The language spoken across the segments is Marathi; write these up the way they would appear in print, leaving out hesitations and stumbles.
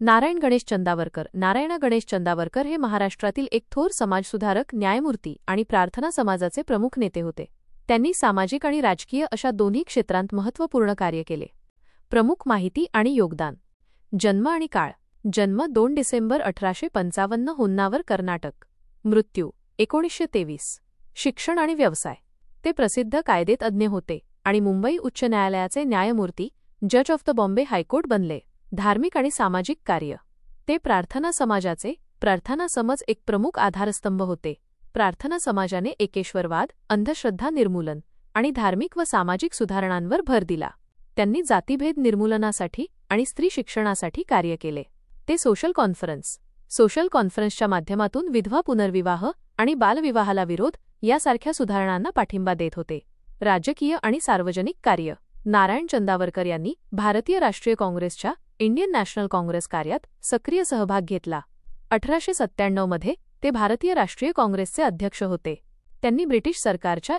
नारायण गणेश चंदावरकर. नारायण गणेश चंदावरकर हे महाराष्ट्रातील एक थोर समाजसुधारक, न्यायमूर्ती आणि प्रार्थना समाजाचे प्रमुख नेते होते. त्यांनी सामाजिक आणि राजकीय अशा दोन्ही क्षेत्रांत महत्त्वपूर्ण कार्य केले. प्रमुख माहिती आणि योगदान. जन्म आणि काळ. जन्म 2 डिसेंबर 1855, होन्नावर, कर्नाटक. मृत्यू 1923. शिक्षण आणि व्यवसाय. ते प्रसिद्ध कायदेतज्ञ होते आणि मुंबई उच्च न्यायालयाचे न्यायमूर्ती, जज ऑफ द बॉम्बे हायकोर्ट बनले. धार्मिक आणि सामाजिक कार्य. ते प्रार्थना समाजाचे. प्रार्थना समज एक प्रमुख आधारस्तंभ होते. प्रार्थना समाजाने एकेश्वरवाद, अंधश्रद्धा निर्मूलन आणि धार्मिक व सामाजिक सुधारणांवर भर दिला. त्यांनी जातीभेद निर्मूलनासाठी आणि स्त्री शिक्षणासाठी कार्य केले. ते सोशल कॉन्फरन्सच्या माध्यमातून विधवा पुनर्विवाह आणि बालविवाहाला विरोध यासारख्या सुधारणांना पाठिंबा देत होते. राजकीय आणि सार्वजनिक कार्य. नारायण चंदावरकर यांनी भारतीय राष्ट्रीय काँग्रेसच्या इंडियन नॅशनल काँग्रेस कार्यात सक्रिय सहभाग घेतला. 1897 मध्ये ते भारतीय राष्ट्रीय काँग्रेसचे अध्यक्ष होते. त्यांनी ब्रिटिश सरकारच्या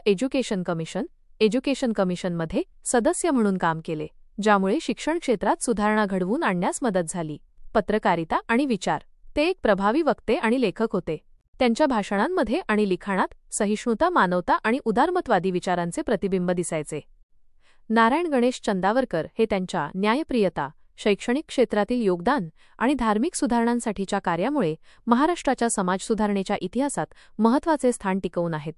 एज्युकेशन कमिशनमध्ये सदस्य म्हणून काम केले, ज्यामुळे शिक्षण क्षेत्रात सुधारणा घडवून आणण्यास मदत झाली. पत्रकारिता आणि विचार. ते एक प्रभावी वक्ते आणि लेखक होते. त्यांच्या भाषणांमध्ये आणि लिखाणात सहिष्णुता, मानवता आणि उदारमतवादी विचारांचे प्रतिबिंब दिसायचे. नारायण गणेश चंदावरकर हे त्यांच्या न्यायप्रियता, शैक्षणिक क्षेत्रातील योगदान आणि धार्मिक सुधारणांसाठीच्या कार्यामुळे महाराष्ट्राच्या समाजसुधारणेच्या इतिहासात महत्त्वाचे स्थान टिकवून आहेत.